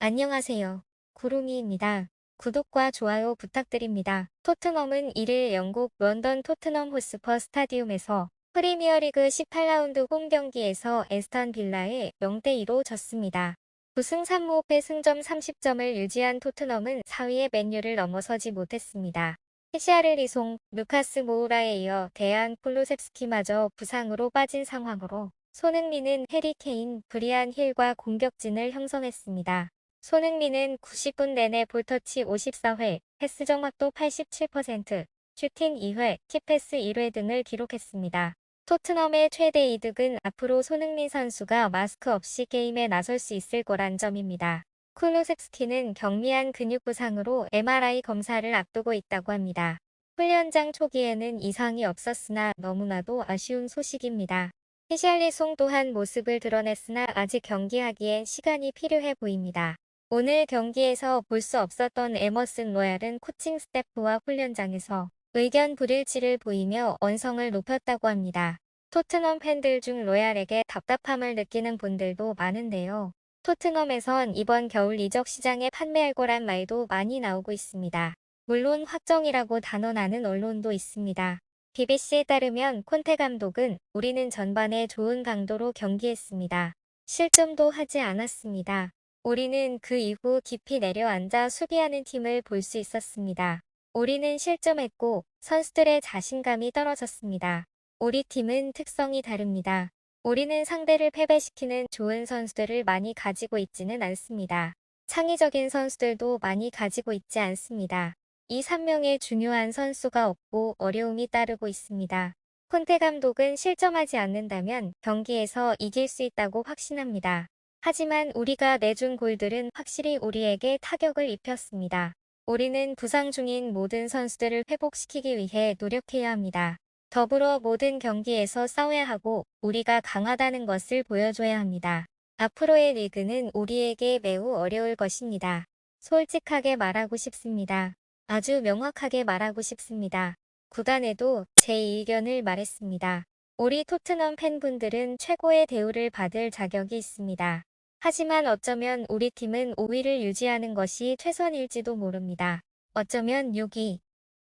안녕하세요. 구름이입니다. 구독과 좋아요 부탁드립니다. 토트넘은 1일 영국 런던 토트넘 호스퍼 스타디움에서 프리미어리그 18라운드 홈 경기에서 에스턴 빌라에 0대2로 졌습니다. 9승 3무패 승점 30점을 유지한 토트넘은 4위의 맨유를 넘어서지 못했습니다. 히샤르리송, 루카스 모우라에 이어 데안 콜로셉스키마저 부상으로 빠진 상황으로 손흥민은 해리 케인, 브리안 힐과 공격진을 형성했습니다. 손흥민은 90분 내내 볼터치 54회, 패스 정확도 87%, 슈팅 2회, 키패스 1회 등을 기록했습니다. 토트넘의 최대 이득은 앞으로 손흥민 선수가 마스크 없이 게임에 나설 수 있을 거란 점입니다. 쿨루섹스키는 경미한 근육 부상으로 MRI 검사를 앞두고 있다고 합니다. 훈련장 초기에는 이상이 없었으나 너무나도 아쉬운 소식입니다. 히샬리송 또한 모습을 드러냈으나 아직 경기하기엔 시간이 필요해 보입니다. 오늘 경기에서 볼 수 없었던 에머슨 로얄은 코칭 스태프와 훈련장에서 의견 불일치를 보이며 언성을 높였다고 합니다. 토트넘 팬들 중 로얄에게 답답함을 느끼는 분들도 많은데요. 토트넘에선 이번 겨울 이적 시장에 판매할 거란 말도 많이 나오고 있습니다. 물론 확정이라고 단언하는 언론도 있습니다. BBC에 따르면 콘테 감독은 우리는 전반에 좋은 강도로 경기했습니다. 실점도 하지 않았습니다. 우리는 그 이후 깊이 내려앉아 수비하는 팀을 볼 수 있었습니다. 우리는 실점했고 선수들의 자신감이 떨어졌습니다. 우리 팀은 특성이 다릅니다. 우리는 상대를 패배시키는 좋은 선수들을 많이 가지고 있지는 않습니다. 창의적인 선수들도 많이 가지고 있지 않습니다. 이 3명의 중요한 선수가 없고 어려움이 따르고 있습니다. 콘테 감독은 실점하지 않는다면 경기에서 이길 수 있다고 확신합니다. 하지만 우리가 내준 골들은 확실히 우리에게 타격을 입혔습니다. 우리는 부상 중인 모든 선수들을 회복시키기 위해 노력해야 합니다. 더불어 모든 경기에서 싸워야 하고 우리가 강하다는 것을 보여줘야 합니다. 앞으로의 리그는 우리에게 매우 어려울 것입니다. 솔직하게 말하고 싶습니다. 아주 명확하게 말하고 싶습니다. 구단에도 제 의견을 말했습니다. 우리 토트넘 팬분들은 최고의 대우를 받을 자격이 있습니다. 하지만 어쩌면 우리 팀은 5위를 유지하는 것이 최선일지도 모릅니다. 어쩌면 6위,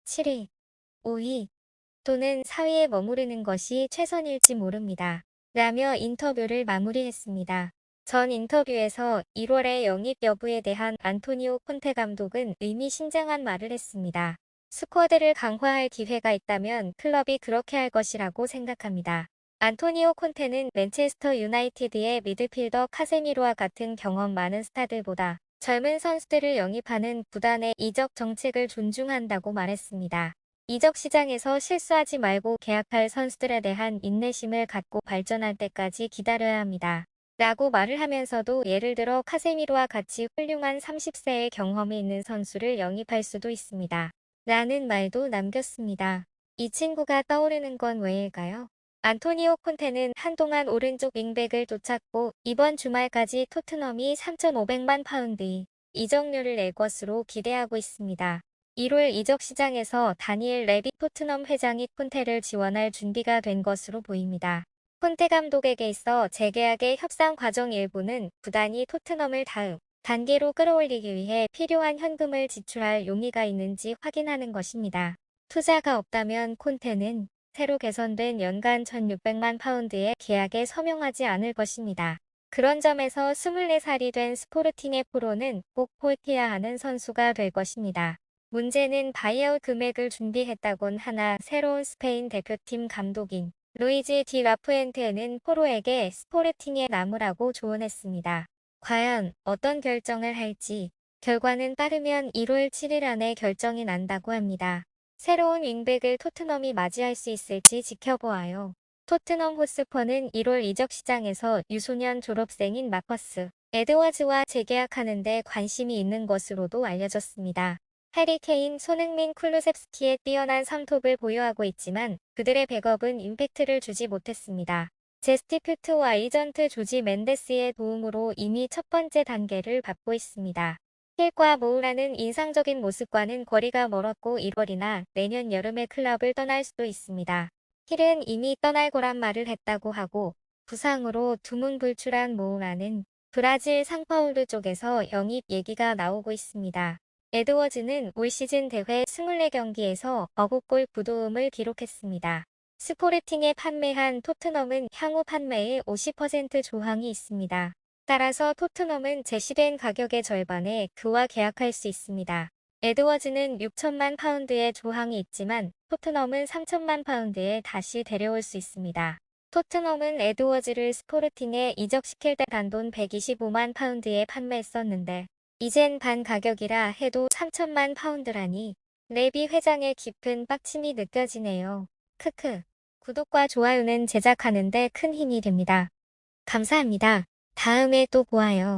7위, 5위 또는 4위에 머무르는 것이 최선일지 모릅니다. 라며 인터뷰를 마무리했습니다. 전 인터뷰에서 1월의 영입 여부에 대한 안토니오 콘테 감독은 의미심장한 말을 했습니다. 스쿼드를 강화할 기회가 있다면 클럽이 그렇게 할 것이라고 생각합니다. 안토니오 콘테는 맨체스터 유나이티드의 미드필더 카세미로와 같은 경험 많은 스타들보다 젊은 선수들을 영입하는 구단의 이적 정책을 존중한다고 말했습니다. 이적 시장에서 실수하지 말고 계약할 선수들에 대한 인내심을 갖고 발전할 때까지 기다려야 합니다. 라고 말을 하면서도 예를 들어 카세미로와 같이 훌륭한 30세의 경험이 있는 선수를 영입할 수도 있습니다. 라는 말도 남겼습니다. 이 친구가 떠오르는 건 왜일까요? 안토니오 콘테는 한동안 오른쪽 윙백을 쫓았고 이번 주말까지 토트넘이 3,500만 파운드의 이적료를 낼 것으로 기대하고 있습니다. 1월 이적 시장에서 다니엘 레비 토트넘 회장이 콘테를 지원할 준비가 된 것으로 보입니다. 콘테 감독에게 있어 재계약의 협상 과정 일부는 구단이 토트넘을 다음 단계로 끌어올리기 위해 필요한 현금을 지출할 용의가 있는지 확인하는 것입니다. 투자가 없다면 콘테는 새로 개선된 연간 1,600만 파운드의 계약에 서명하지 않을 것입니다. 그런 점에서 24살이 된 스포르팅의 프로는 꼭 포기해야 하는 선수가 될 것입니다. 문제는 바이아웃 금액을 준비했다곤 하나 새로운 스페인 대표팀 감독인 루이지 디 라푸엔테는 포로에게 스포르팅에 남으라고 조언했습니다. 과연 어떤 결정을 할지 결과는 빠르면 1월 7일 안에 결정이 난다고 합니다. 새로운 윙백을 토트넘이 맞이할 수 있을지 지켜보아요. 토트넘 호스퍼는 1월 이적 시장에서 유소년 졸업생인 마커스 에드워즈와 재계약하는 데 관심이 있는 것으로도 알려졌습니다. 해리 케인, 손흥민, 쿨루셉스키의 뛰어난 삼톱을 보유하고 있지만 그들의 백업은 임팩트를 주지 못했습니다. 제스티퓨트와 에이전트 조지 멘데스의 도움으로 이미 첫 번째 단계를 밟고 있습니다. 힐과 모우라는 인상적인 모습과는 거리가 멀었고 1월이나 내년 여름에 클럽을 떠날 수도 있습니다. 힐은 이미 떠날 거란 말을 했다고 하고 부상으로 두문불출한 모우라는 브라질 상파울루 쪽에서 영입 얘기가 나오고 있습니다. 에드워즈는 올 시즌 대회 24경기에서 9골 9도움을 기록했습니다. 스포르팅에 판매한 토트넘은 향후 판매에 50% 조항이 있습니다. 따라서 토트넘은 제시된 가격의 절반에 그와 계약할 수 있습니다. 에드워즈는 6천만 파운드의 조항이 있지만 토트넘은 3천만 파운드에 다시 데려올 수 있습니다. 토트넘은 에드워즈를 스포르팅에 이적시킬 때 단돈 125만 파운드에 판매했었는데 이젠 반 가격이라 해도 3천만 파운드라니 레비 회장의 깊은 빡침이 느껴지네요. 크크. 구독과 좋아요는 제작하는 데 큰 힘이 됩니다. 감사합니다. 다음에 또 보아요.